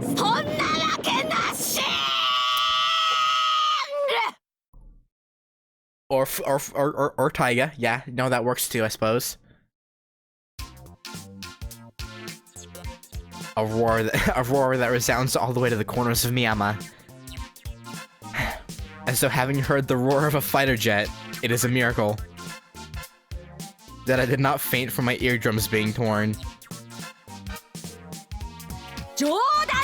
そんなわけなし Or Taiga. Yeah, no, that works too, I suppose. A roar that resounds all the way to the corners of Miyama. And so having heard the roar of a fighter jet, it is a miracle that I did not faint from my eardrums being torn. 冗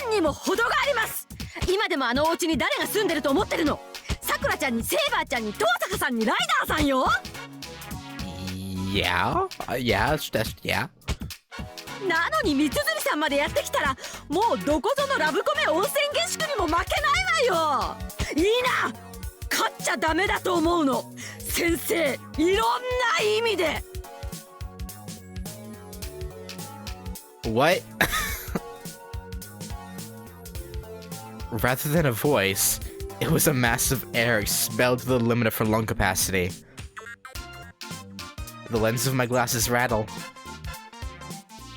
談にも程があります。今でもあのお家に誰が住んでると思ってるの。さくらちゃんにセイバーちゃんに東坂さんにライダーさんよ。Yeah, yeah. なのに三辻さんまでやってきたら、もうどこぞのラブコメ温泉下宿にも負けないわよ。いいな、勝っちゃダメだと思うの。先生、いろんな意味で。What? Rather than a voice, it was a mass of air expelled to the limit of her lung capacity. The lenses of my glasses rattle.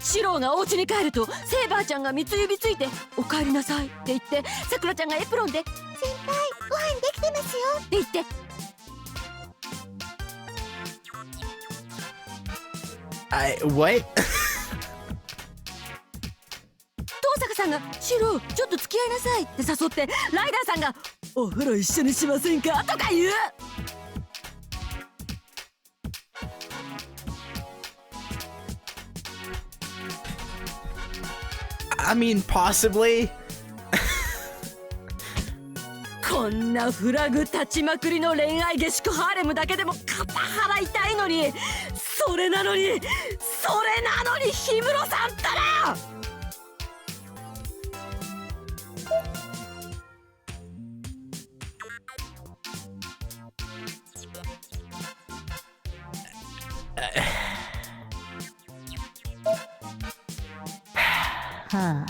シローがお家に帰ると、セイバーちゃんが三つ指ついて「お帰りなさい」って言って、さくらちゃんがエプロンで「先輩ご飯できてますよ」って言って。What? 東坂さんが「シローちょっと付き合いなさい」って誘って、ライダーさんが「お風呂一緒にしませんか」とか言う。I mean, possibly. こんなフラグ立ちまくりの恋愛下宿ハーレムだけでも肩払いたいのに、それなのに氷室さんったら。はあ。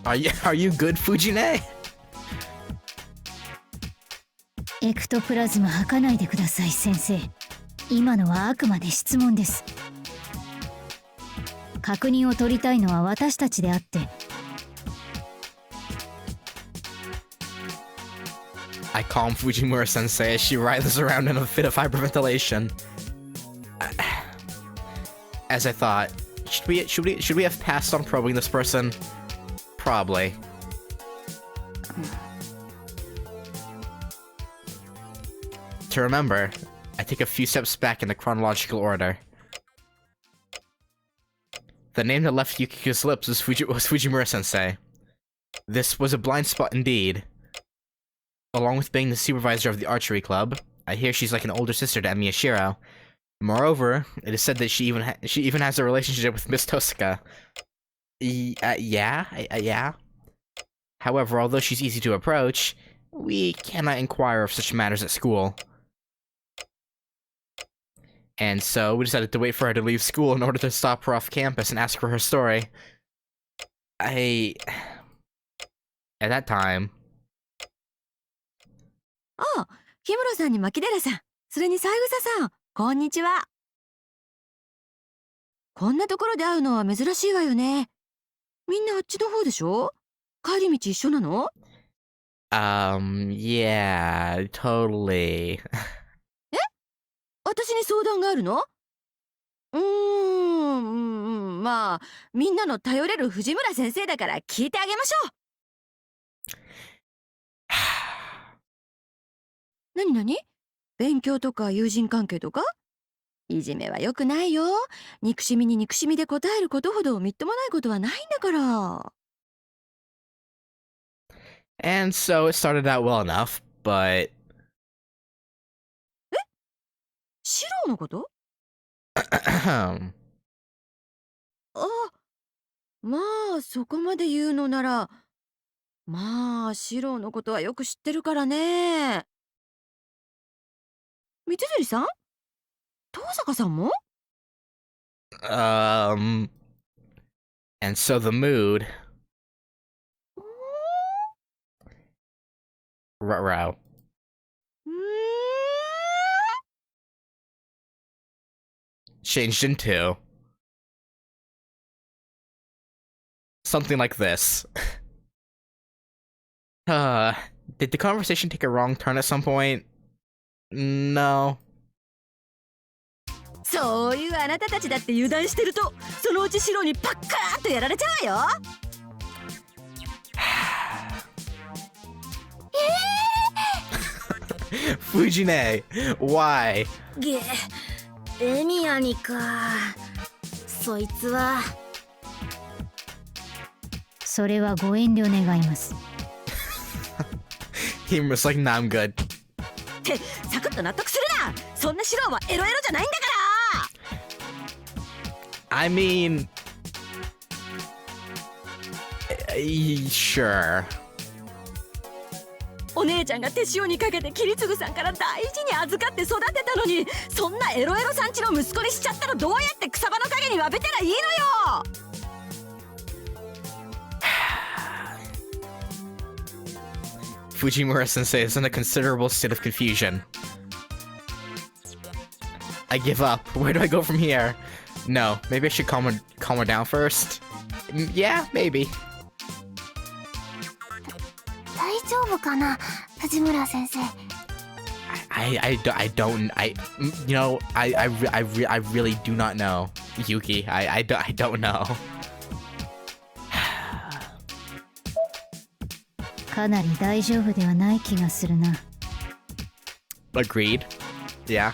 Are you good, Fujine? エクトプラズマ吐かないでください、先生。今のはあくまで質問です。確認を取りたいのは私たちであって。I calm Fujimura sensei as she writhes around in a fit of hyperventilation. As I thought, should we have passed on probing this person? Probably. To remember, I take a few steps back in the chronological order. The name that left Yukiko's lips was Fujimura-sensei. This was a blind spot indeed. Along with being the supervisor of the archery club, I hear she's like an older sister to Miyashiro. Moreover, it is said that she even has a relationship with Miss Tosaka. Yeah. However, although she's easy to approach, we cannot inquire of such matters at school. And so, we decided to wait for her to leave school in order to stop her off campus and ask for her story. At that time... ああ、氷室さんに牧寺さん、それに三枝さん、こんにちは。こんなところで会うのは珍しいわよね。みんなあっちの方でしょ？帰り道一緒なの？ Yeah, totally. え？私に相談があるの？まあ、みんなの頼れる藤村先生だから聞いてあげましょう。何？勉強とか友人関係とか？いじめは良くないよ。憎しみに憎しみで答えることほどみっともないことはないんだから。And so it started out well enough, but... シローのこと？まあ、そこまで言うのなら、まあ、シローのことはよく知ってるからね。三辻さん？東坂さんも？ And so the mood... Ruh-roh. changed into something like this. Did the conversation take a wrong turn at some point? No. そういうあなたたちだって油断してるとそのうち白にパッカーッとやられちゃうわよ。Fujine, why? エミヤにか。そいつは。それはご遠慮願います。Himuro's like, nah, I'm good. ってサクッと納得するな。そんな白はエロエロじゃないんだから。I mean, sure. お姉ちゃんが手塩にかけて桐次さんから大事に預かって育てたのに、そんなエロエロさんちの息子にしちゃったらどうやって草葉の陰にわべたらいいのよ。Fujimura sensei is in a considerable state of confusion. I give up. Where do I go from here? No, maybe I should calm her down first. Yeah, maybe. 大丈夫かな、藤村先生。I you know, I really do not know, Yuki. I don't know. かなり大丈夫ではない気がするな。Agreed. Yeah.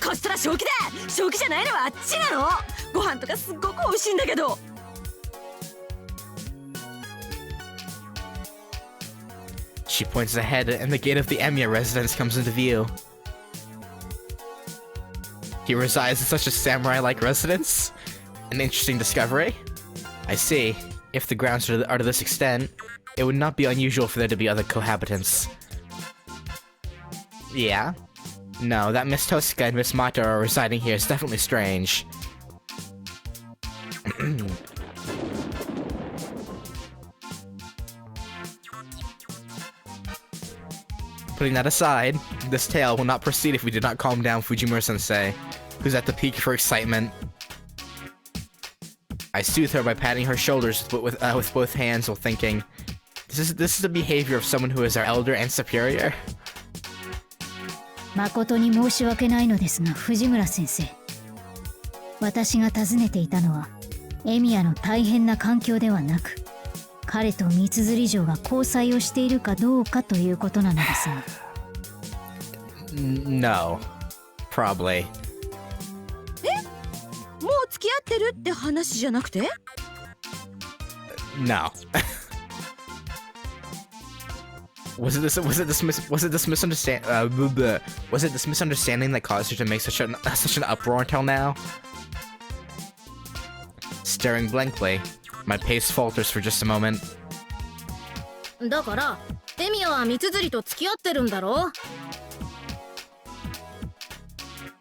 こっそら正気だ。正気じゃないのはあっちなの。ご飯とかすっごく美味しいんだけど。She points ahead and the gate of the Emiya residence comes into view. He resides in such a samurai-like residence? An interesting discovery. I see. If the grounds are to this extent, it would not be unusual for there to be other cohabitants. Yeah? No, that Miss Tosca and Miss Mata are residing here is definitely strange. Putting that aside, this tale will not proceed if we did not calm down Fujimura-sensei, who's at the peak of her excitement. I soothe her by patting her shoulders with both hands while thinking, this is the behavior of someone who is our elder and superior. 誠に申し訳ないのですが、藤村先生。私が尋ねていたのは、エミヤの大変な環境ではなく、彼と三綴城が交際をしているかどうかということなのですが。No. Probably. もう付き合ってるって話じゃなくて？ No. Was it this misunderstanding that caused her to make such an uproar until now? Staring blankly, my pace falters for just a moment. だからエミヤは三綴と付き合ってるんだろ。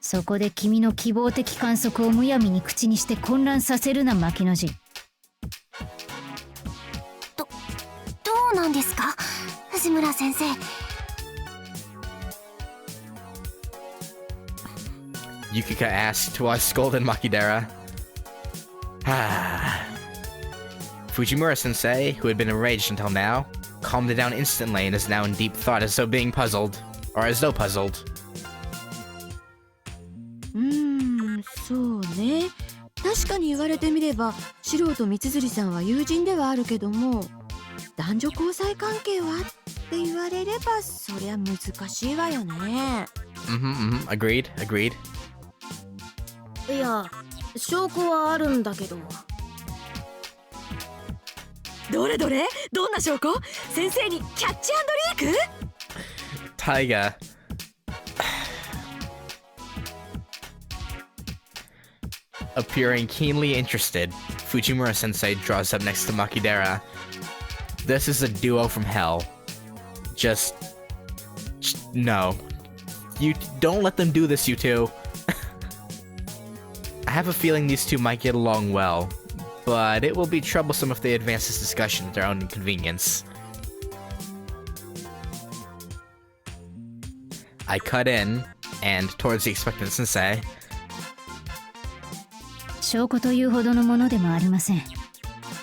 そこで君の希望的観測をむやみに口にして混乱させるな、牧野寺。どうなんですか、藤村先生。Yukika asked while I scolded Makidera. Fujimura-sensei, who had been enraged until now, calmed it down instantly and is now in deep thought as though puzzled. そうね。確かに言われてみれば、四郎と三綴さんは友人ではあるけども、男女交際関係はって言われればそりゃ難しいわよね。Agreed. いや、証拠はあるんだけど。どれどれ？どんな証拠？先生にキャッチ&リーク？ Taiga. Appearing keenly interested, Fujimura-sensei draws up next to Makidera. This is a duo from hell. Just no. You don't let them do this, you two. I have a feeling these two might get along well, but it will be troublesome if they advance this discussion at their own inconvenience. I cut in, and towards the expectant sensei, 証拠というほどのものでもありません。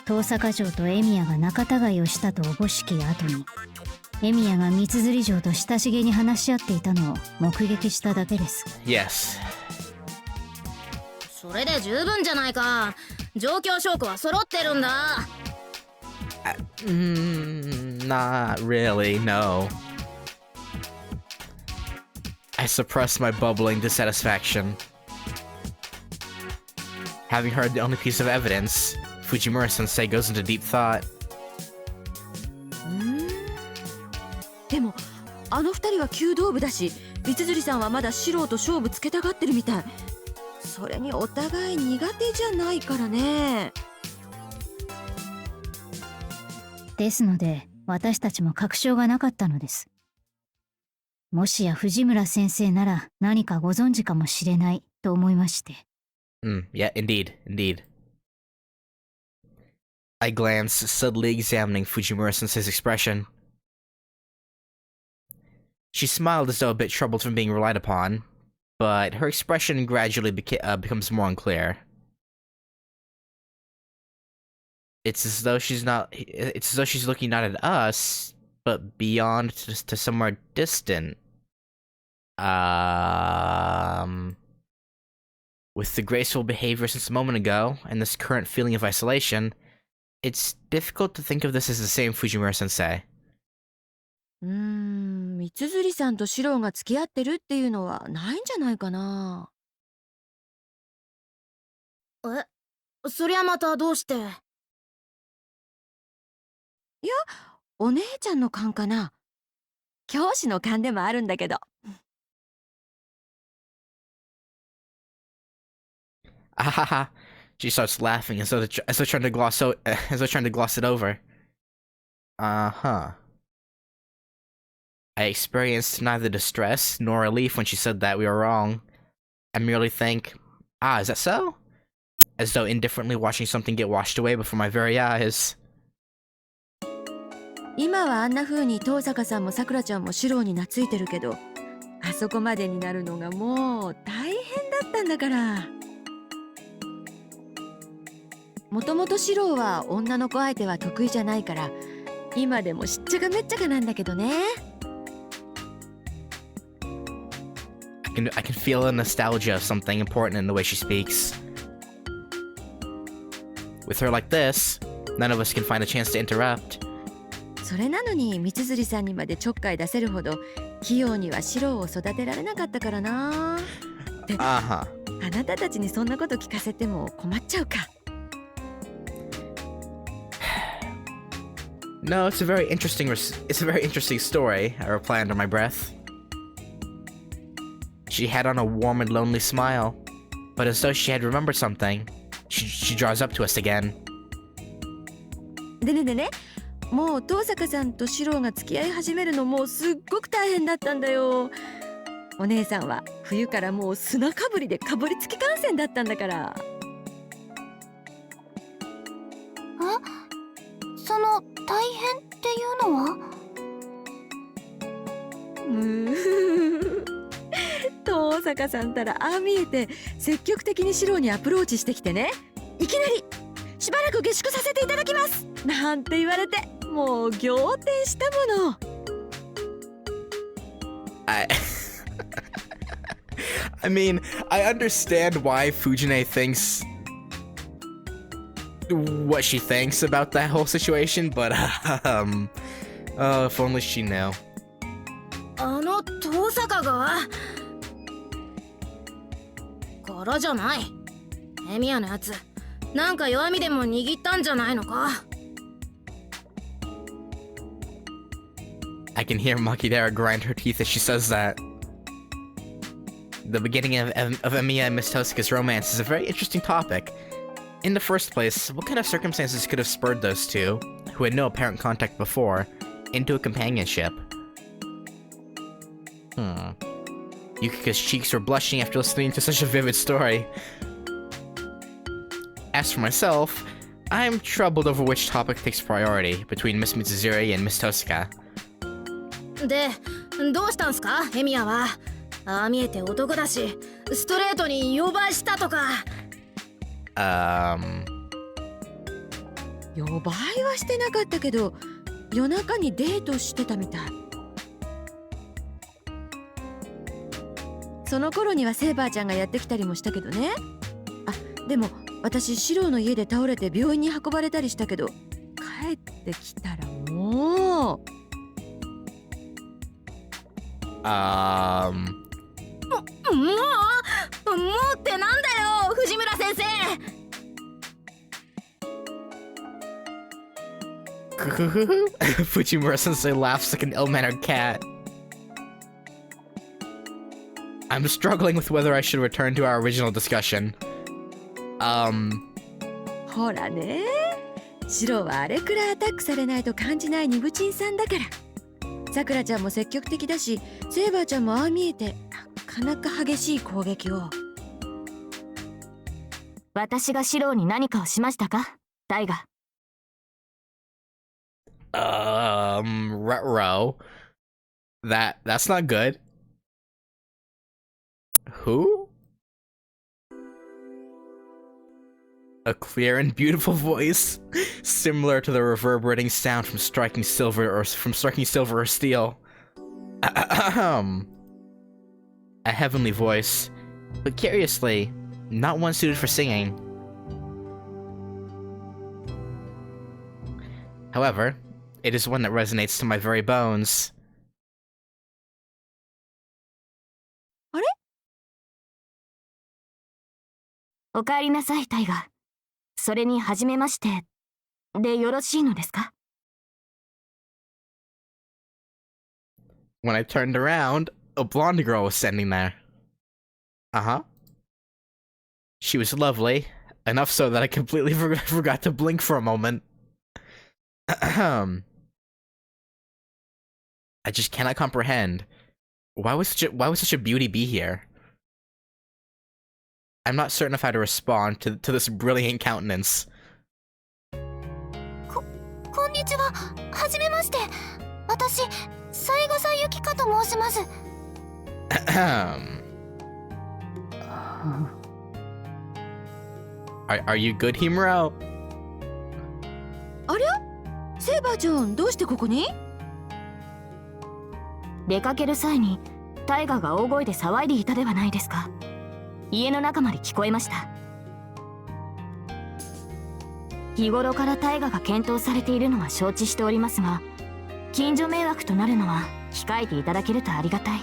遠坂城とエミヤが仲違いをしたとおぼしき後に、エミヤが三釣城と親しげに話し合っていたのを目撃しただけです。 Yes. それで十分じゃないか。状況証拠は揃ってるんだ。Not really, no. I suppressed my bubbling dissatisfaction. Having heard the only piece of evidence, Fujimura-sensei goes into deep thought. でもあの二人は弓道部だし、三釣さんはまだ素人勝負つけたがってるみたい。それにお互い苦手じゃないからね。ですので私たちも確証がなかったのです。もしや藤村先生なら何かご存知かもしれないと思いまして。Yeah, indeed. I glanced, subtly examining Fujimura-sensei's expression. She smiled as though a bit troubled from being relied upon, but her expression gradually becomes more unclear. It's as though she's looking not at us, but beyond to somewhere distant. With the graceful behavior since a moment ago, and this current feeling of isolation, it's difficult to think of this as the same Fujimura-sensei. 三釣さんと四郎が付き合ってるっていうのはないんじゃないかな。そりゃまたどうして。いや、お姉ちゃんの勘かな。教師の勘でもあるんだけど。Ahaha. She starts laughing as though trying to gloss it over. Uh-huh. I experienced neither distress nor relief when she said that we were wrong. I merely think, is that so? As though indifferently watching something get washed away before my very eyes. 今はあんな風に遠坂さんもさくらちゃんも四郎に懐いてるけど、あそこまでになるのがもう大変だったんだから。もともと四郎は女の子相手は得意じゃないから、今でもしっちゃかめっちゃかなんだけどね。I can feel a nostalgia of something important in the way she speaks. With her like this, none of us can find a chance to interrupt. それなのに三釣さんにまでちょっかい出せるほど器用には四郎を育てられなかったからな。で、あなたたちにそんなこと聞かせても困っちゃうか。No, it's a very interesting story, I reply under my breath. She had on a warm and lonely smile, but as though she had remembered something, she draws up to us again. でね、もう遠坂さんと四郎が付き合い始めるのもすっごく大変だったんだよ。お姉さんは冬からもう砂かぶりでかぶりつき感染だったんだから。その大変っていうのは？遠坂さんたらああ見えて積極的に四郎にアプローチしてきてね、いきなりしばらく下宿させていただきますなんて言われて、もう仰天したもの。I mean, I understand why Fujine thinks what she thinks about that whole situation, but if only she knew. あの遠坂がからじゃない。エミヤのやつなんか弱みでも握ったんじゃないのか。I can hear Makidera grind her teeth as she says that. The beginning of Emiya and Miss Tosca's romance is a very interesting topic. In the first place, what kind of circumstances could have spurred those two, who had no apparent contact before, into a companionship? Yukika's cheeks were blushing after listening to such a vivid story. As for myself, I'm troubled over which topic takes priority between Miss Mitsuzuri and Miss Tosca. で、どうしたんすか、エミヤは。ああ見えて男だし、ストレートに呼ばしたとか。呼ばいはしてなかったけど、夜中にデートしてたみたい。その頃にはセーバーちゃんがやってきたりもしたけどね。あ、でも私シローの家で倒れて病院に運ばれたりしたけど、帰ってきたらもうもうってなんだよ、藤村先生。Fujimura sensei laughs like an ill-mannered cat. I'm struggling with whether I should return to our original discussion. ほらね、シローはあれくらいアタックされないと感じないニブチンさんだから。さくらちゃんも積極的だし、セーバーちゃんもああ見えてなかなか激しい攻撃を。私がシローに何かをしましたか、タイガ。Retro. That's not good. Who? A clear and beautiful voice, similar to the reverberating sound from striking silver or steel. A heavenly voice, but curiously, not one suited for singing. However, it is one that resonates to my very bones. あれ？おかえりなさい、タイガ。それに初めましてでよろしいのですか？ When I turned around, a blonde girl was standing there. Uh-huh. She was lovely, enough so that I completely forgot to blink for a moment. I just cannot comprehend. Why would such a beauty be here? I'm not certain of how to respond to this brilliant countenance. こんにちは。はじめまして。私、サイガサユキカと申します。Are you good, Himuro? ありゃ？セーバーちゃん、どうしてここに？出かける際にタイガが大声で騒いでいたではないですか。家の中まで聞こえました。日頃からタイガが検討されているのは承知しておりますが、近所迷惑となるのは控えていただけるとありがたい。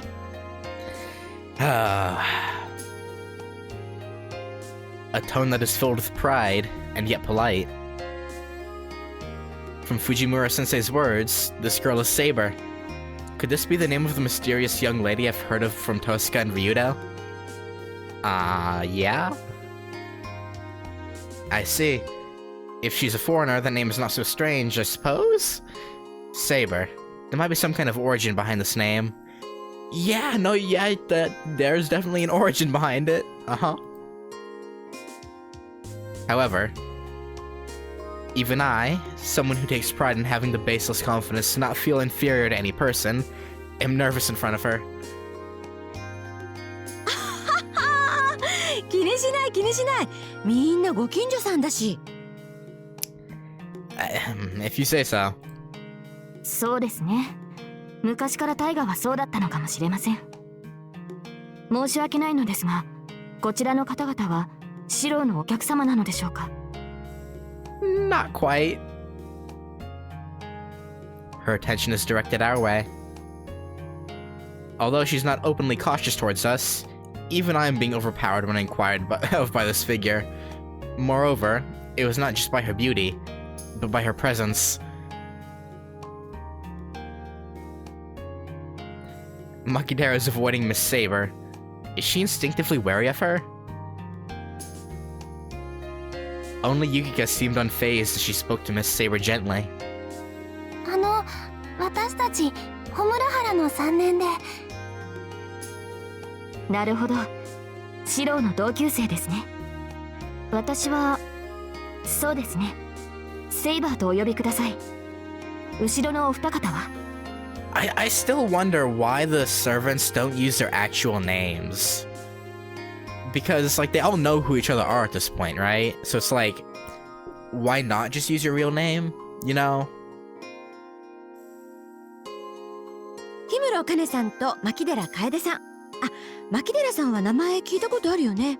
A tone that is filled with pride and yet polite. From Fujimura Sensei's words, this girl is Saber. Could this be the name of the mysterious young lady I've heard of from Tosca and Ryudo? Yeah? I see. If she's a foreigner, that name is not so strange, I suppose? Saber. There might be some kind of origin behind this name. Yeah, there's definitely an origin behind it. Uh-huh. However, even I, someone who takes pride in having the baseless confidence to not feel inferior to any person, am nervous in front of her. 気にしない気にしない。みんなご近所さんだし。If you say so. そうですね。昔からタイガはそうだったのかもしれません。申し訳ないのですが、こちらの方々はシローのお客様なのでしょうか？ Not quite. Her attention is directed our way. Although she's not openly cautious towards us, even I am being overpowered when inquired of by this figure. Moreover, it was not just by her beauty, but by her presence. Makidera is avoiding Miss Saber. Is she instinctively wary of her? Only Yukika seemed unfazed as she spoke to Miss Saber gently. 私たちホムラハラの3年で。なるほど。シローの同級生ですね。私はそうですね。セイバーとお呼びください。後ろのお二方は？ I still wonder why the servants don't use their actual names. Because, like, they all know who each other are at this point, right? So it's like, why not just use your real name? You know? 氷室かねさんと牧寺楓さん。あ、牧寺さんは名前聞いたことあるよね。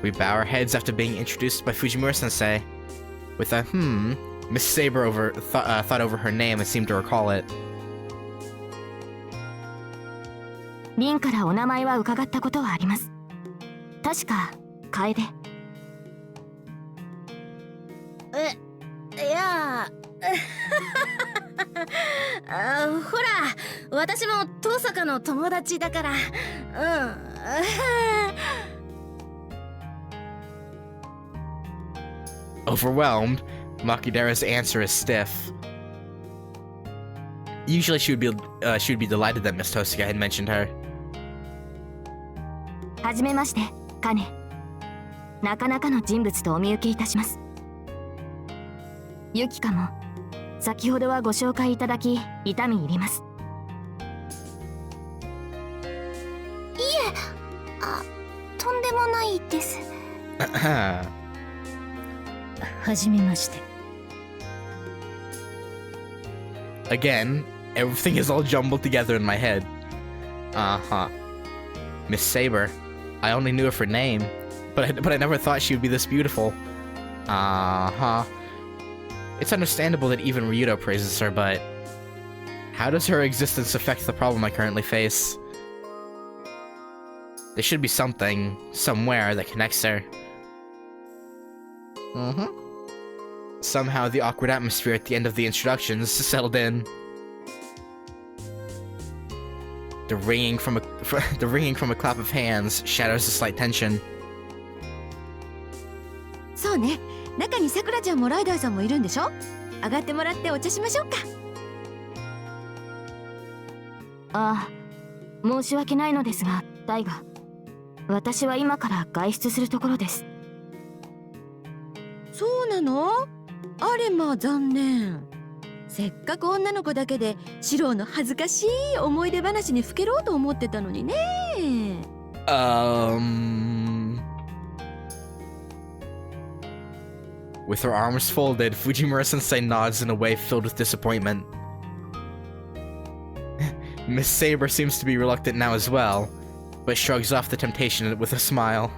We bow our heads after being introduced by Fujimura sensei. With a Miss Saber thought over her name and seemed to recall it. リンからお名前は伺ったことはあります。確か楓。いやほら、私も遠坂の友達だから。Overwhelmed, Makidera's answer is stiff. Usually she would be delighted that Miss Tosuka had mentioned her. はじめまして、カネ。なかなかの人物とお見受けいたします。ユキカも先ほどはご紹介いただき痛み入ります。いえ、とんでもないです。はじめまして。Again, everything is all jumbled together in my head. Miss Saber. I only knew her for name, but I never thought she would be this beautiful. It's understandable that even Ryudo praises her, but how does her existence affect the problem I currently face? There should be something, somewhere, that connects her. Somehow the awkward atmosphere at the end of the introductions settled in. The ringing from a clap of hands shatters the slight tension. そうね。中にさくらちゃんもライダーさんもいるんでしょ。上がってもらってお茶しましょうか。ああ、申し訳ないのですが、タイガ。私は今から外出するところです。そうなの？あれまあ残念。せっかく女の子だけでシローの恥ずかしい思い出話にふけろうと思ってたのにね。With her arms folded, Fujimura-sensei nods in a way filled with disappointment. Miss Saber seems to be reluctant now as well, but shrugs off the temptation with a smile.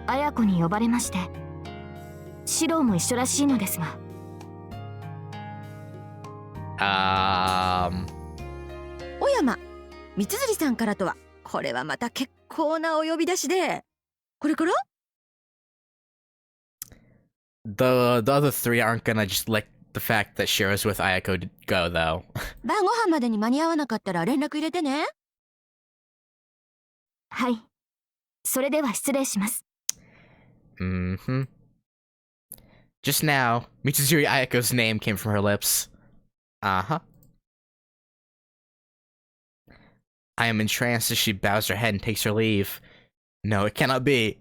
綾子に呼ばれまして、シローも一緒らしいのですが。小山、三辻さんからとは、これはまた結構なお呼び出しで、これから？ The other three aren't gonna just let the fact that Shiro's with Ayako go, though. 晩ご飯までに間に合わなかったら連絡入れてね。はい。それでは失礼します。Just now, Mitsuzuri Ayako's name came from her lips. I am entranced as she bows her head and takes her leave. No, it cannot be.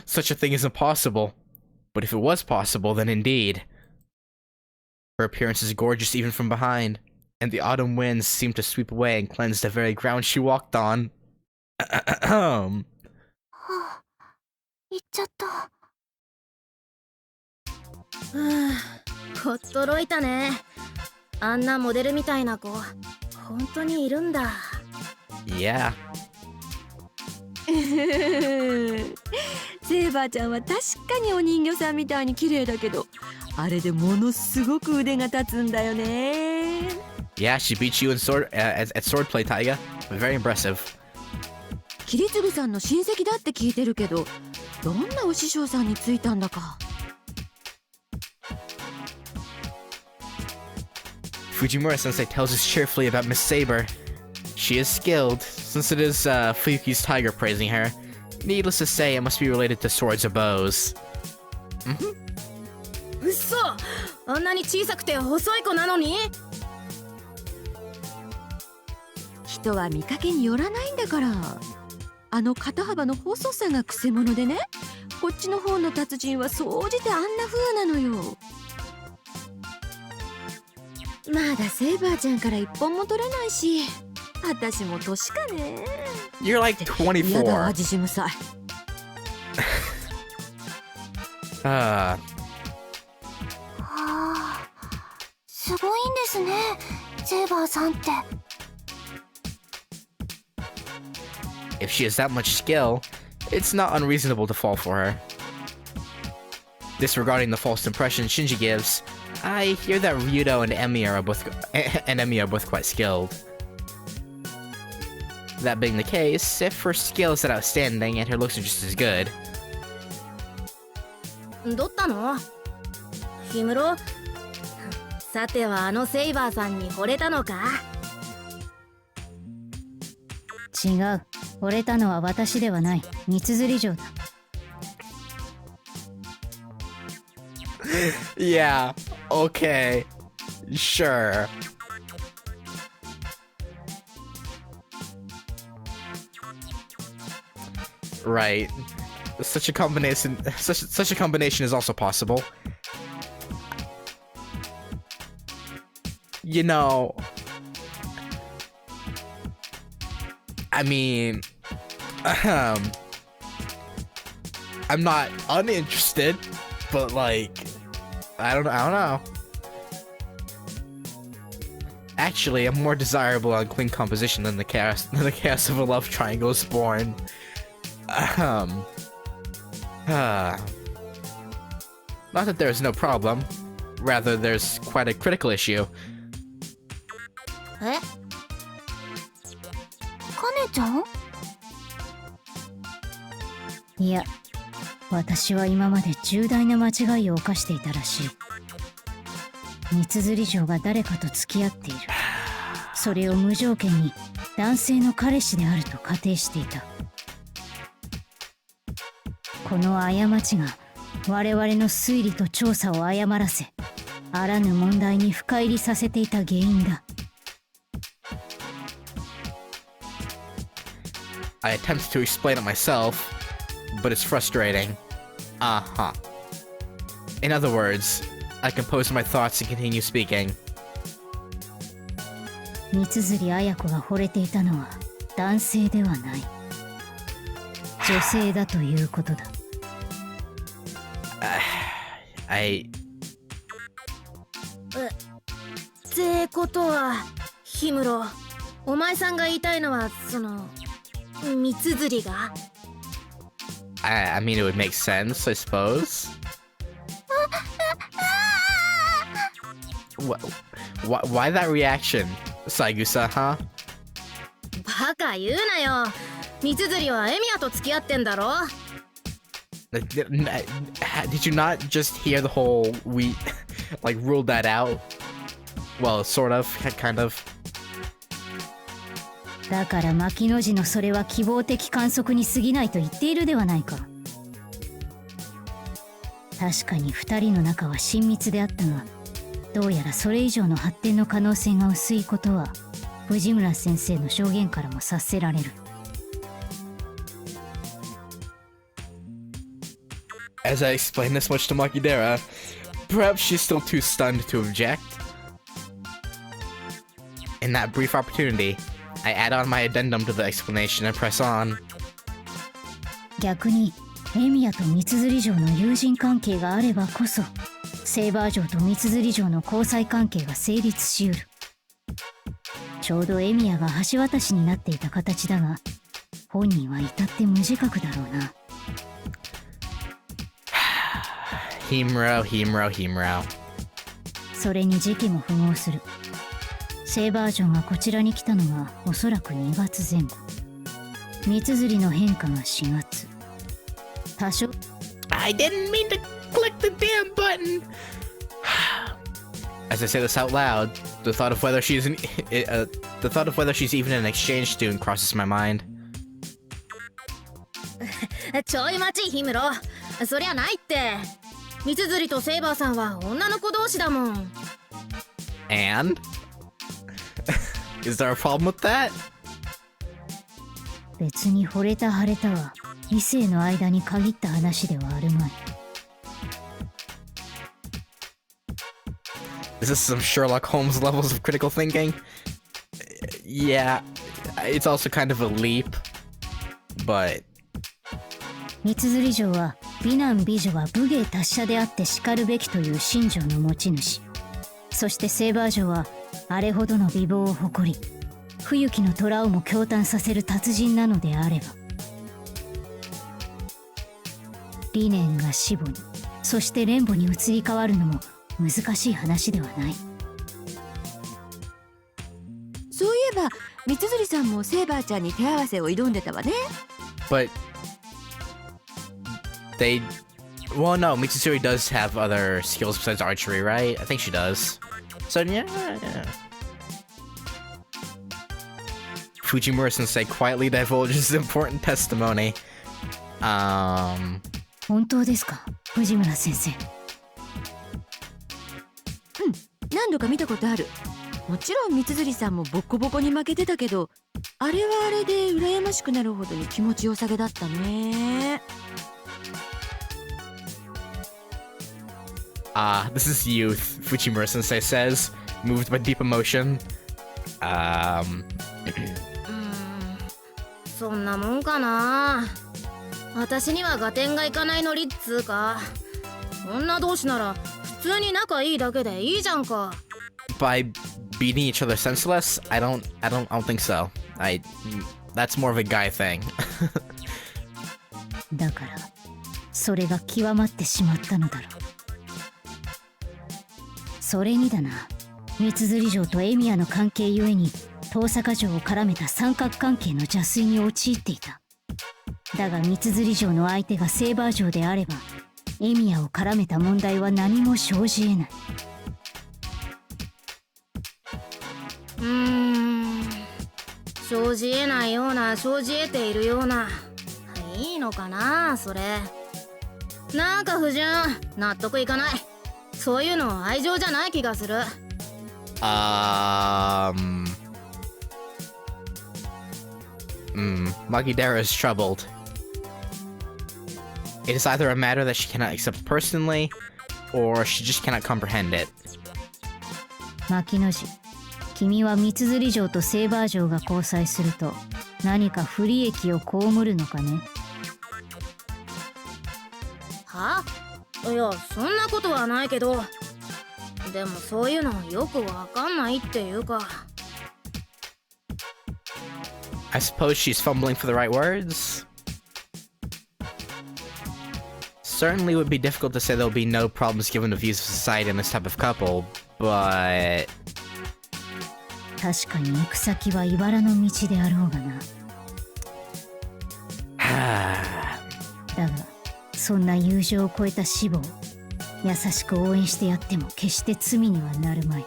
Such a thing is impossible. But if it was possible, then indeed. Her appearance is gorgeous even from behind, and the autumn winds seem to sweep away and cleanse the very ground she walked on. 行っちゃった。ほっとろいたね。あんなモデルみたいな子、本当にいるんだ。Yeah. セーバーちゃんは確かにお人形さんみたいに綺麗だけど、あれでものすごく腕が立つんだよね。Yeah, she beat you in at swordplay, Taiga. Very impressive. 桐次さんの親戚だって聞いてるけど、どんなお師匠さんについたんだか。Fujimura-sensei tells us cheerfully about Miss Saber. She is skilled, since it is Fuyuki's tiger praising her. Needless to say, it must be related to swords or bows. うっそ、あんなに小さくて細い子なのに。人は見かけによらないんだから。あの肩幅の細さがくせ者でね、こっちの方の達人は総じてあんな風なのよ。まだセーバーちゃんから一本も取れないし、私も年かね。 You're like 嫌だわ 24. 自信臭い。Uh, すごいんですね、セーバーさんって。 if she has that much skill, it's not unreasonable to fall for her. Disregarding the false impression Shinji gives, I hear that Ryudo and Emi are both quite skilled. That being the case, if her skill is that outstanding and her looks are just as good, どったの氷室。さてはあのセイバーさんに惚れたのか。違う。惚れたのは私ではない。三剣城だ。yeah, okay, sure. Right. Such a combination is also possible. You know, I mean, I'm not uninterested, but like, I don't know. Actually, I'm more desirable on clean composition than the cast of a love triangle is born. Not that there's no problem. Rather, there's quite a critical issue. え、カネちゃん？いや、私は今まで重大な間違いを犯していたらしい。三剣城が誰かと付き合っている。それを無条件に男性の彼氏であると仮定していた。この過ちが我々の推理と調査を誤らせ、あらぬ問題に深入りさせていた原因だ。I attempt to explain it myself, but it's frustrating. Uh-huh. In other words, I compose my thoughts and continue speaking. 三剣綾子が惚れていたのは男性ではない。女性だということだ。ってことは、氷室、お前さんが言いたいのはその三剣が？ I mean, it would make sense, I suppose. Why that reaction, Saigusa, huh? バカ言うなよ。三剣はエミヤと付き合ってんだろ。Did you not just hear the whole like ruled that out? Well, sort of, kind of. だから牧野寺のそれは希望的観測に過ぎないと言っているではないか。確かに2人の仲は親密であったが、どうやらそれ以上の発展の可能性が薄いことは藤村先生の証言からも察せられる。As I explain this much to Makidera, perhaps she's still too stunned to object. In that brief opportunity, I add on my addendum to the explanation and press on. 逆にエミヤと三剣城の友人関係があればこそ、セーバー城と三剣城の交際関係が成立しうる。ちょうどエミヤが橋渡しになっていた形だが、本人は至って無自覚だろうな。Himuro. それに時期も符合する。セーバー城がこちらに来たのがおそらく2月前後。三剣の変化が4月。多少 I didn't mean to click the damn button. As I say this out loud, the thought of whether she's even an exchange student crosses my mind. ちょい待ち、氷室。そりゃないって。三剣とセイバーさんは女の子同士だもん。And? Is there a problem with that? 別に惚れた腫れたは異性の間に限った話ではあるまい。Is this some Sherlock Holmes levels of critical thinking? Yeah, It's also kind of a leap, but 三剣城は美男美女は武芸達者であってしかるべきという信条の持ち主。そしてセーバー城はあれほどの美貌を誇り、冬木の虎をも驚嘆させる達人なのであれば、理念が死母に、そして連母に移り変わるのも難しい話ではない。そういえば三剣さんもセーバーちゃんに手合わせを挑んでたわね。 but they well no, Mitsuri does have other skills besides archery, right? I think she does. So yeah. Fujimura sensei quietly divulges important testimony. 本当ですか、藤村先生。何度か見たことある。もちろん三剣さんもボコボコに負けてたけど、あれはあれで羨ましくなるほどに気持ちよさげだったね。This is youth, Fujimura sensei says, moved by deep emotion. そんなもんかな。私には合点がいかないのりっつうか。女同士なら普通に仲いいだけでいいじゃんか。By beating each other senseless? I don't think so. That's more of a guy thing. だからそれが極まってしまったのだろう。それにだな、三剣城とエミヤの関係ゆえに遠坂城を絡めた三角関係の邪推に陥っていた。だが三剣城の相手がセーバー城であれば、エミヤを絡めた問題は何も生じ得ない。生じ得ないような生じ得ているような、いいのかなそれ。なんか不純、納得いかない。そういうの愛情じゃない気がする。Magidera is troubled. It is either a matter that she cannot accept personally, or she just cannot comprehend it. 牧野氏、君は三剣城とセーバー城が交際すると何か不利益を被るのかね。は？いや、そんなことはないけど、でもそういうのよくわかんないっていうか。I suppose she's fumbling for the right words? Certainly would be difficult to say there will be no problems given the views of society in this type of couple, but... 確かに行く先は茨の道であろうがな。だがそんな友情を超えた死亡を優しく応援してやっても決して罪にはなるまい。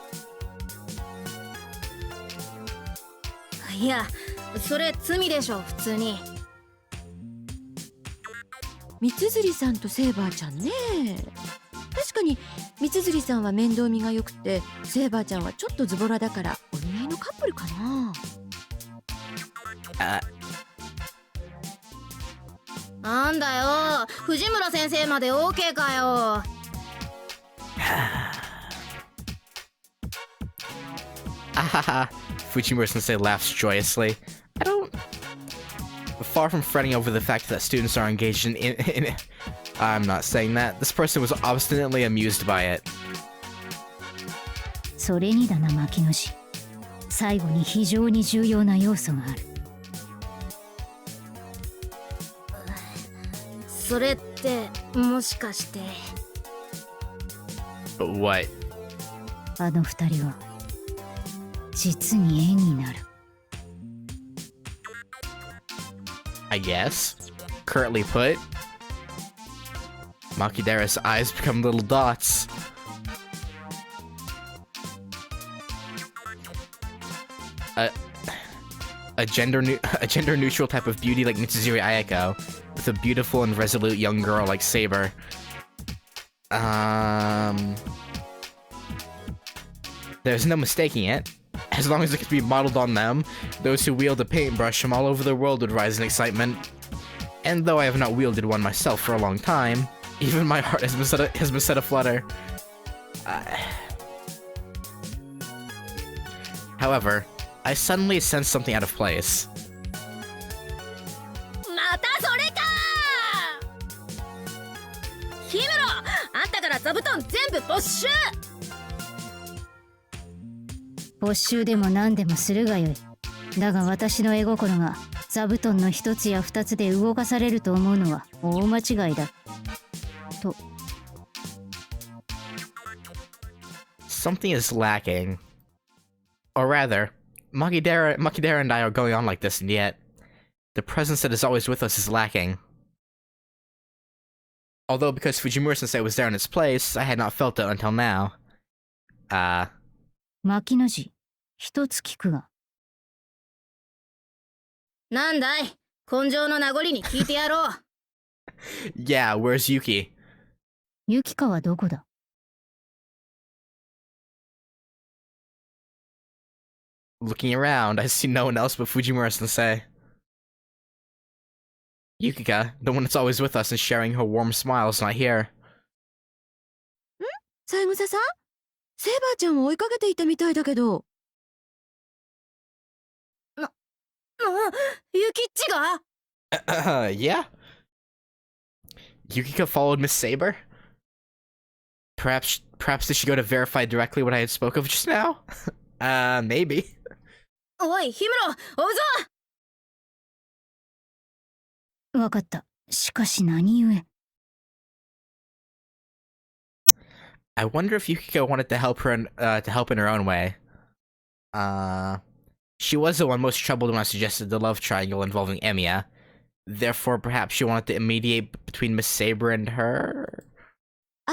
いや、それ罪でしょ普通に。三剣さんとセーバーちゃんね。確かに三剣さんは面倒見が良くて、セーバーちゃんはちょっとズボラだからお似合いのカップルかな。なんだよ、藤村先生まで OK かよ。Fujimura sensei laughs joyously. I don't... Far from fretting over the fact that students are engaged in I'm not saying that. This person was obstinately amused by it. それにだな、牧野氏。最後に非常に重要な要素がある。それってもしかして。What? あの二人は実に絵になる。I guess. Currently put, Makidera's eyes become little dots. A gender-neutral type of beauty like Mitsuzuri Ayako, with a beautiful and resolute young girl like Saber. There's no mistaking it. As long as it could be modeled on them, those who wield a paintbrush from all over the world would rise in excitement. And though I have not wielded one myself for a long time, even my heart has been set aflutter. However, I suddenly sensed something out of place. またそれかヒムロ、あんたから座布団全部没収。没収でも何でもするがよい。だが私の絵心が座布団の一つや二つで動かされると思うのは大間違いだ。と。Something is lacking. Or rather, Makidara and I are going on like this, and yet the presence that is always with us is lacking. Although because Fujimura-sensei was there in its place, I had not felt it until now. 牧野寺、一つ聞くが。なんだい、根性の名残に聞いてやろう。Yeah, where's Yuki? ユキカはどこだ？ Looking around, I see no one else but Fujimura-sensei. Yukika, the one that's always with us and sharing her warm smile, is not here. 三枝さん、セーバーちゃんを追いかけていたみたいだけど。ユキッチがYeah? Yukika followed Miss Saber? Perhaps did she go to verify directly what I had spoke of just now? Maybe. おい、ヒムロ、追うぞ。わかった。しかし何故？ I wonder if Yukiko wanted to help her in her own way. She was the one most troubled when I suggested the love triangle involving Emiya. Therefore, perhaps she wanted to mediate between Miss Saber and her? あ、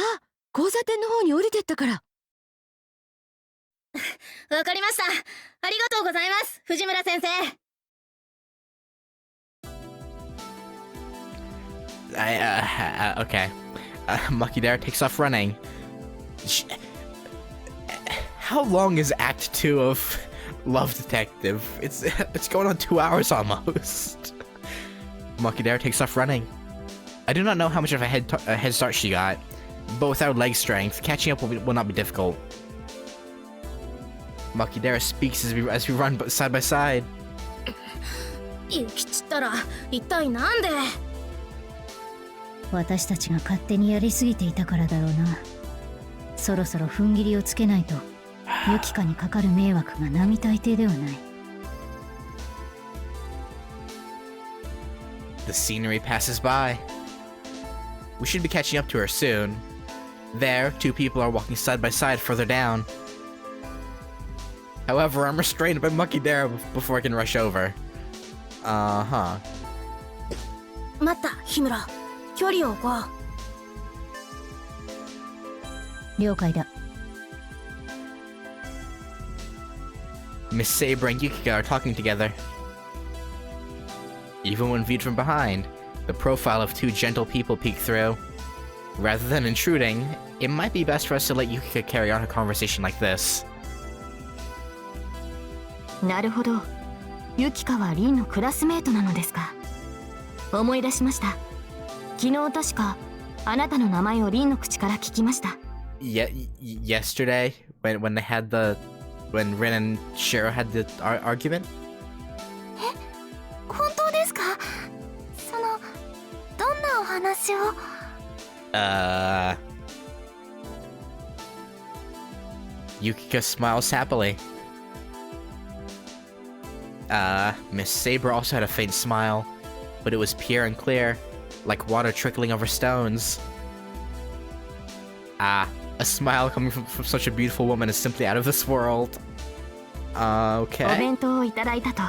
交差点の方に降りてったから。わかりました。ありがとうございます、藤村先生。Okay. Makidara takes off running. How long is Act 2 of Love Detective? It's going on 2 hours almost. Makidara takes off running. I do not know how much of a head start she got, but without leg strength, catching up will not be difficult. Makidara speaks as we run side by side. ユキチったら一体なんで？私たちが勝手にやりすぎていたからだろうな。そろそろ踏ん切りをつけないと、ユキカにかかる迷惑が並大抵ではない。The scenery passes by. We should be catching up to her soon. There, two people are walking side by side further down. However, I'm restrained by Makidara before I can rush over. Uh-huh. 待った、ヒムロ。距離を置こう。了解だ。Miss Saber and Yukika are talking together. Even when viewed from behind, the profile of two gentle people peek through. Rather than intruding, it might be best for us to let Yukika carry on her conversation like this. なるほど。ユキカはリンのクラスメートなのですか。思い出しました。昨日確かあなたの名前をリンの口から聞きました。Yesterday, when Rin and Shiro had the argument? 本当ですか？どんなお話を？ Yukika smiles happily. Miss Saber also had a faint smile, but it was pure and clear, like water trickling over stones. A smile coming from such a beautiful woman is simply out of this world. お Okay. 弁当をいただいたと。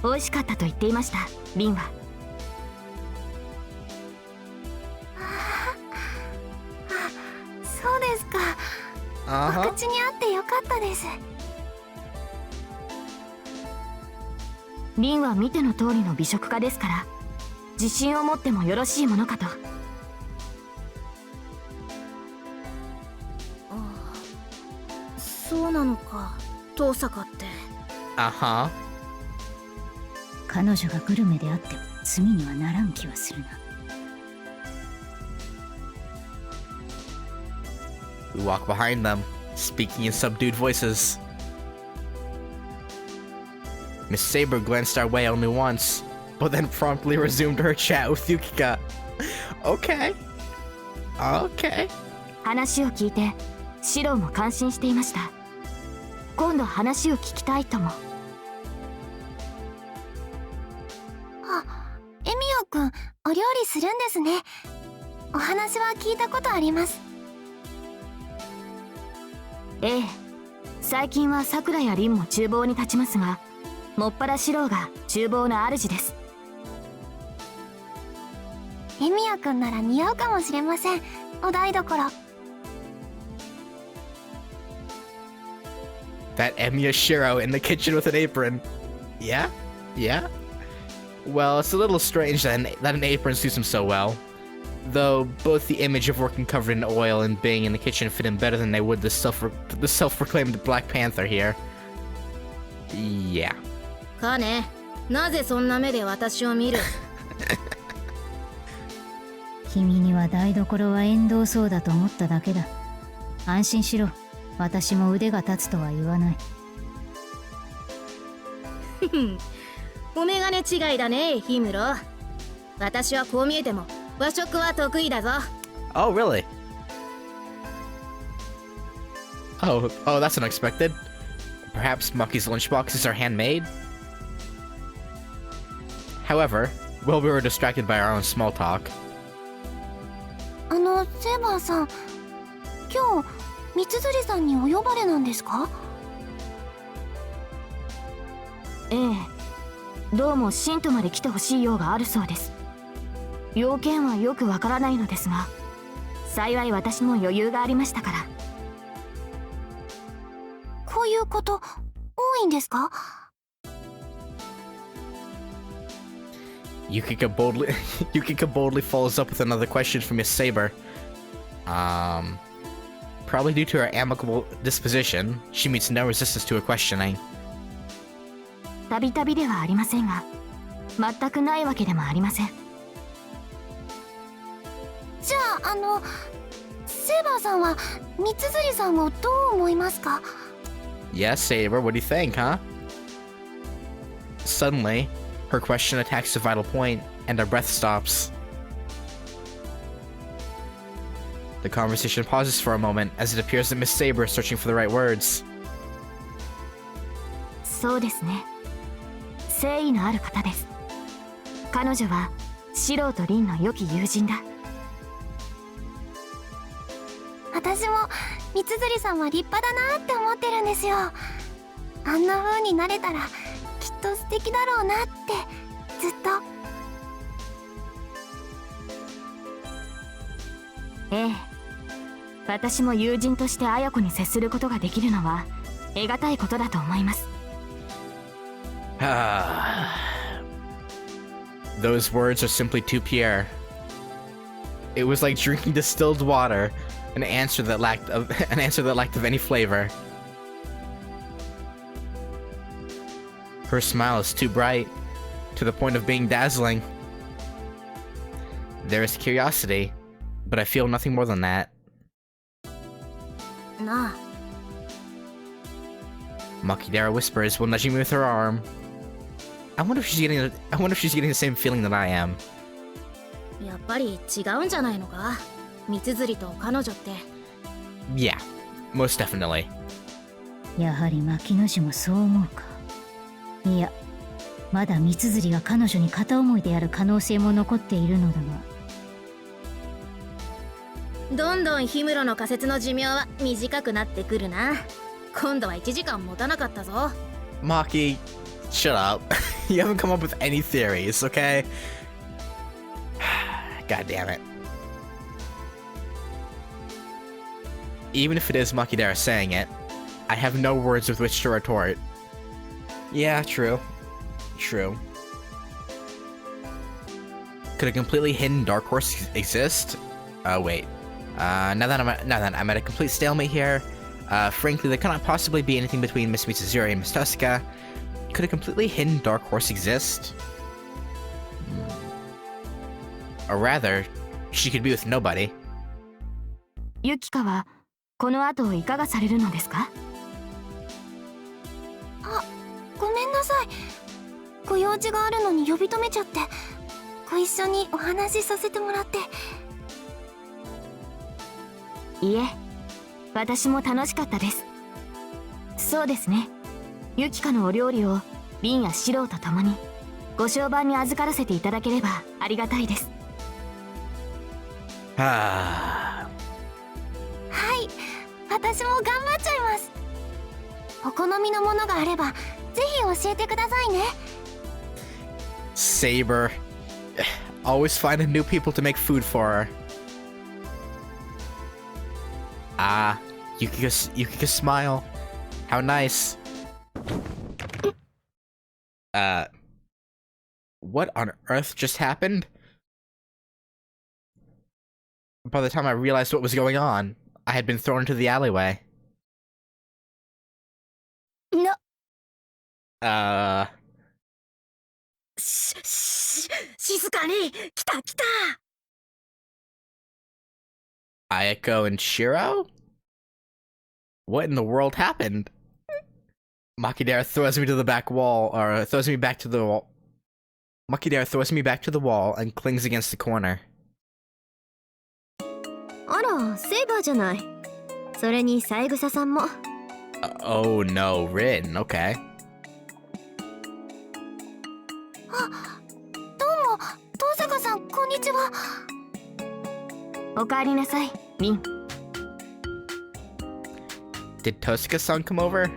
美味しかったと言っていました、リンは。そうですか。お口に合ってよかったです。リンは見ての通りの美食家ですから、自信を持ってもよろしいものかと。そうなのか、遠坂って。Uh-huh. 彼女がグルメであっても罪にはならん気はするな。We walk behind them, speaking in subdued voices. Miss Saber glanced our way only once, but then promptly resumed her chat with Yukika. Okay. Okay. 話を聞いてシロも感心していました。今度話を聞きたいとも。エミオくん、お料理するんですね。お話は聞いたことあります。ええ、最近はさくらやりんも厨房に立ちますが、もっぱらシロが厨房の主です。エミオくんなら似合うかもしれません、お台所。That Emiya Shiro in the kitchen with an apron. Yeah? Yeah? Well, it's a little strange that an apron suits him so well. Though both the image of working covered in oil and being in the kitchen fit him better than they would the self-proclaimed Black Panther here. Yeah. かね、なぜそんな目で私を見る？君には台所は縁遠そうだと思っただけだ。安心しろ。私も腕が立つとは言わない。お眼鏡違いだね、ヒムロ。私はこう見えても和食は得意だぞ。Oh, really? Oh, that's unexpected. Perhaps Maki's lunchboxes are handmade? However, while we were distracted by our own small talk... セーバーさん、今日、三辻さんにお呼ばれなんですか？ええ、どうも信徒まで来てほしい用があるそうです。要件はよくわからないのですが、幸い私も余裕がありましたから。こういうこと多いんですかYukika boldly follows up with another question from Miss Saber. Probably due to her amicable disposition, she meets no resistance to her questioning. たびたびではありませんが、全くないわけでもありません。じゃあ、セーバーさんは三辻さんをどう思いますか？ Yes, Saber, what do you think, huh? Suddenly, her question attacks a vital point, and our breath stops. The conversation pauses for a moment, as it appears that Miss Saber is searching for the right words. そうですね。誠意のある方です。彼女はシロとリンの良き友人だ。私も三辻さんは立派だなって思ってるんですよ。あんな風になれたらきっと素敵だろうなってずっと。ええ、私も友人として綾子に接することができるのは得難いことだと思います。Those words are simply too pure. It was like drinking distilled water, an answer that lacked of any flavor. Her smile is too bright, to the point of being dazzling. There is curiosity, but I feel nothing more than that. なあ、 Makidera whispers while nudging me with her arm. I wonder if she's getting the same feeling that I am. やっぱり違うんじゃないのか、三辻と彼女って。Yeah, most definitely. やはり牧野氏もそう思うか。いや、まだ三辻が彼女に片思いである可能性も残っているのだが。どんどんヒムロの仮説の寿命は短くなってくるな。今度は1時間持たなかったぞ。Maki, shut up. You haven't come up with any theories, okay? God damn it. Even if it is Makidera saying it, I have no words with which to retort. Yeah, true. True. Could a completely hidden dark horse exist? Wait. Now that I'm at a complete stalemate here, frankly, there cannot possibly be anything between Miss Mitsuzuri and Miss Tuska. Could a completely hidden dark horse exist? Or rather, she could be with nobody. ユキカはこの後いかがされるのですか？ごめんななさい。ご用事があるのに呼び止めちゃって、ご一緒にお話しさせてもらって。いえ、私も楽しかったです。そうですね、ユキカのお料理をリンやシロウと共にご商売に預からせていただければありがたいです。Ah. はい、私も頑張っちゃいます。お好みのものがあればぜひ教えてくださいね。Saber. Always finding new people to make food for her. Ah, Yukika's smile. How nice. What on earth just happened? By the time I realized what was going on, I had been thrown into the alleyway. No. 静かに。来た来た。Ayako and Shiro? What in the world happened? Makidara throws me to the back wall, or throws me back to the wall. Makidara throws me back to the wall and clings against the corner. あら、セイバーじゃない。それに三枝さんも。Oh no, Rin, okay. あ、どうも、遠坂さん、こんにちは。おかえりなさい、リン。Did Tosaka-san come over?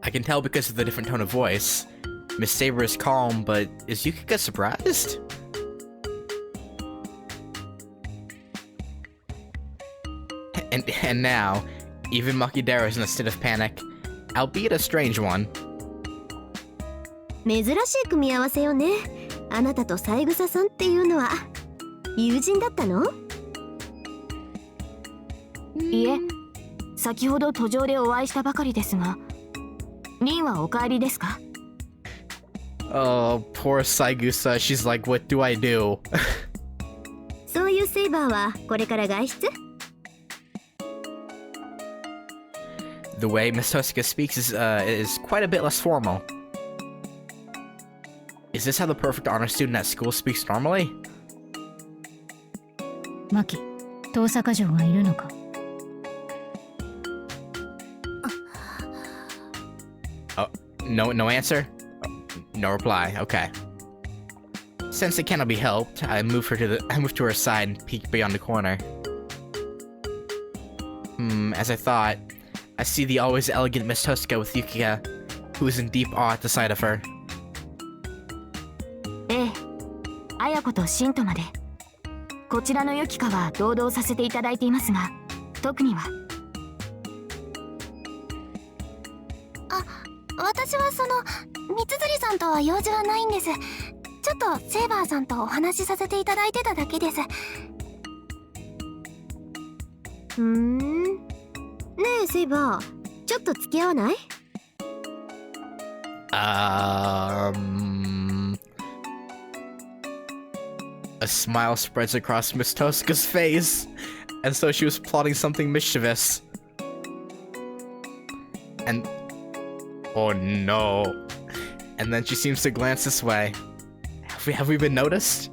I can tell because of the different tone of voice. Miss Saber is calm, but is Yukika surprised? And now, even Makidara is in a state of panic, albeit a strange one. 珍しい組み合わせよね。あなたと三枝さんっていうのは友人だったの？いえ、先ほど途上でお会いしたばかりですが、リンはお帰りですか？ Oh, poor Saigusa, she's like, what do I do? そういうセイバーはこれから外出？ The way Miss Tosaka speaks is quite a bit less formal. Is this how the perfect honor student at school speaks normally? マキ、遠坂城がいるのか？ No answer? No reply, okay. Since it cannot be helped, I move to her side and peek beyond the corner. As I thought, I see the always elegant Miss Tosaka with Yukika, who is in deep awe at the sight of her. ええ、綾子とシントまで。こちらのユキカは堂々させていただいていますが、特には。私は三辻さんとは用事はないんです。ちょっとセイバーさんとお話しさせていただいてただけです。ねえセイバー、ちょっと付き合わない？ A smile spreads across Miss Tosaka's face, and so she was plotting something mischievous. And oh no. And then she seems to glance this way. Have we been noticed?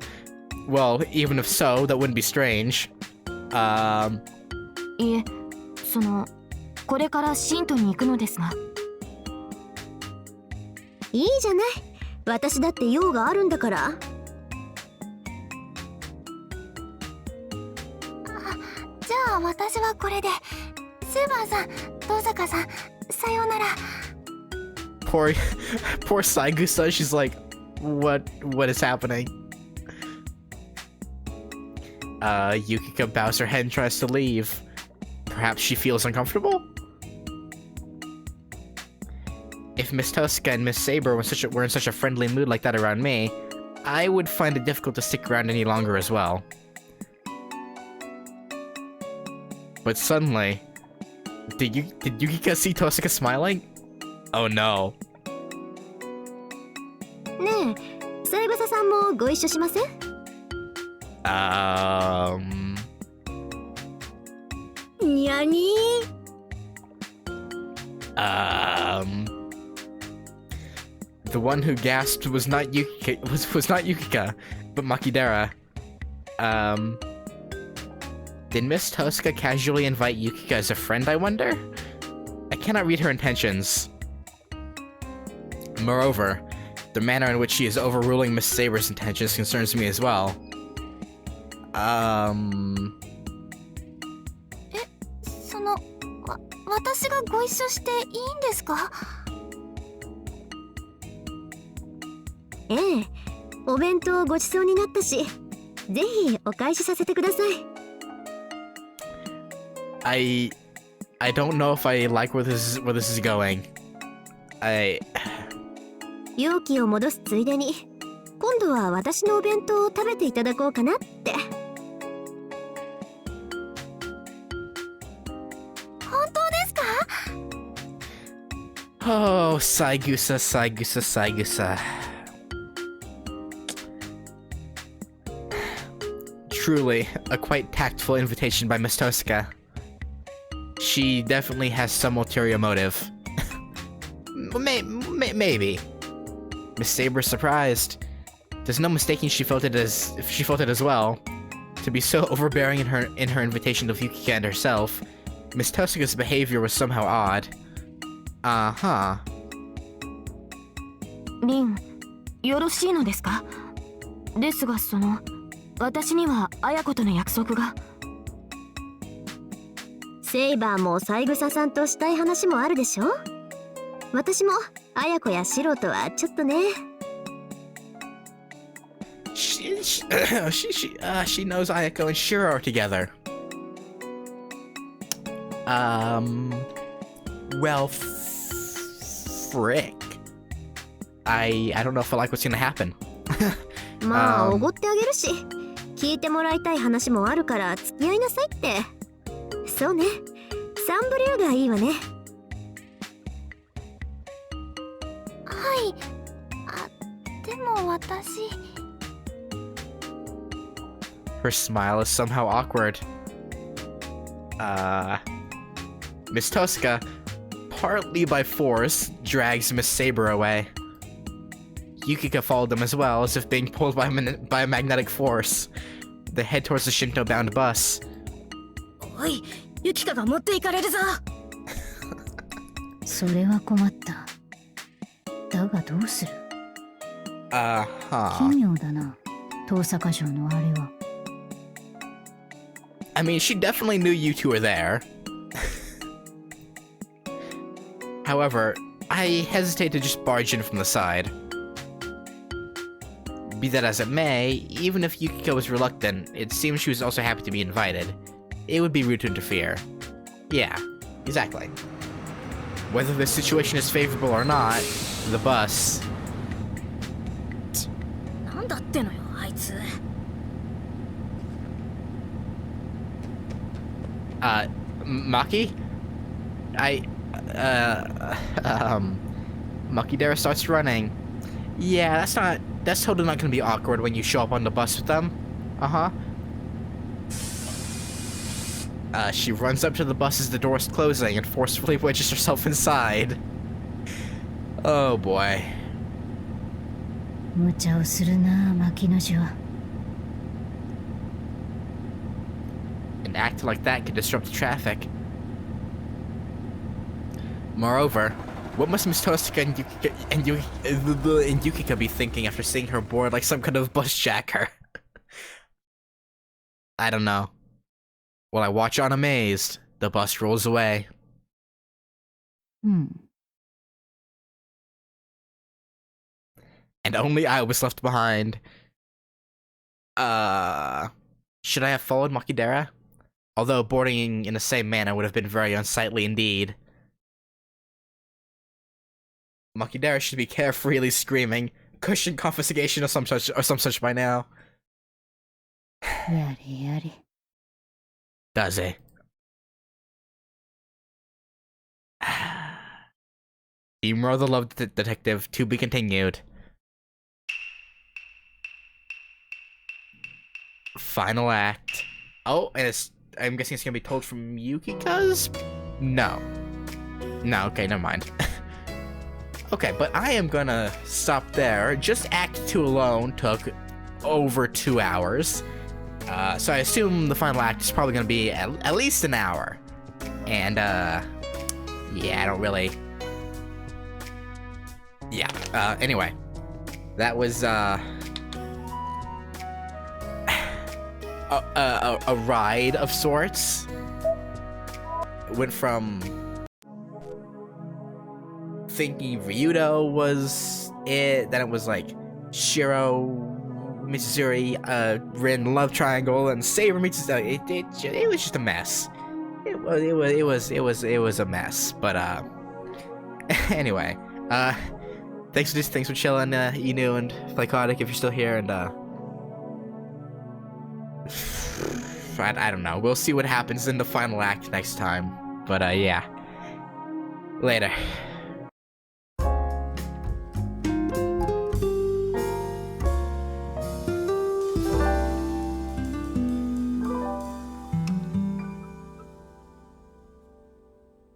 Well, even if so, that wouldn't be strange. いえ、これからシントに行くのですが。いいじゃない。私だって用があるんだから。じゃあ私はこれで。セイバーさん、遠坂さん、さようなら。Poor Saigusa, she's like, what is happening? Yukika bows her head and tries to leave. Perhaps she feels uncomfortable? If Miss Tosaka and Miss Saber were in such a friendly mood like that around me, I would find it difficult to stick around any longer as well. But suddenly, did Yukika see Tosaka smiling? Oh no. ねえ、三枝さんもご一緒しません？にゃにー。The one who gasped was not Yukika, but Makidera. Did Miss Tosca casually invite Yukika as a friend, I wonder? I cannot read her intentions. Moreover, the manner in which she is overruling Miss Saber's intentions concerns me as well. 私がご一緒していいんですか？ええ、お弁当ごちそうになったし、ぜひお返しさせてください。I don't know if I like where this is going. 容器を戻すついでに、今度は私のお弁当を食べていただこうかなって。本当ですか？ Oh, Saigusa. Truly, a quite tactful invitation by Miss Tosca. She definitely has some ulterior motive. Maybe. Miss Saber's surprised. There's no mistaking she felt it as well. To be so overbearing in her invitation of Yukika and herself, Miss Tosca's behavior was somehow odd. Uh-huh. リン、よろしいのですか？ですが私には綾子との約束が。セイバーも三枝さんとしたい話もあるでしょ？私も綾子やシロとはちょっとね。She knows Ayako and Shiro are together. Well, frick. I don't know if I like what's gonna happen. まあ、おごってあげるし、聞いてもらいたい話もあるから付き合いなさいって。そうね、サンブリューがいいわね。はい。でも私。Her smile is somehow awkward. Miss Tosca, partly by force, drags Miss Saber away. Yukika followed them as well, as if being pulled by a magnetic force. They head towards the Shinto-bound bus. おい、ユキカが持っていかれるぞ。それは困った。だがどうする？奇妙だな、遠坂城のあれは。I mean, she definitely knew you two were there. However, I hesitate to just barge in from the side. Be that as it may, even if Yukiko was reluctant, it seems she was also happy to be invited. It would be rude to interfere. Yeah, exactly. Whether the situation is favorable or not, the bus... なんだってのよ、あいつ。Maki? Makidera starts running. Yeah, that's totally not gonna be awkward when you show up on the bus with them. She runs up to the bus as the door is closing and forcefully wedges herself inside. Oh boy. 無茶をするな、牧野氏は。An act like that could disrupt traffic. Moreover, what must Miss Tosca and Yukika be thinking after seeing her board like some kind of bus jacker? I don't know. While I watch on amazed, the bus rolls away. And only I was left behind. Should I have followed Makidera? Although boarding in the same manner would have been very unsightly indeed. Makidera should be carefreely screaming, cushion confiscation or some such by now. やれやれ。Does he? Himuro the Love Detective, to be continued. Final act. Oh, and I'm guessing it's gonna be told from Yukika's? No. No, okay, never mind. Okay, but I am gonna stop there. Just Act 2 alone took over 2 hours. So I assume the final act is probably gonna be at least an hour. And, yeah, I don't really... Yeah, anyway. That was, a ride of sorts. Went from thinking Ryudo was it, then it was like Shiro, Mitsuzuri, Rin love triangle, and Saber Mitsuzuri. It was just a mess. It was a mess. But anyway, thanks for chilling, Inu and Psychotic, if you're still here, and I don't know. We'll see what happens in the final act next time. But yeah, later.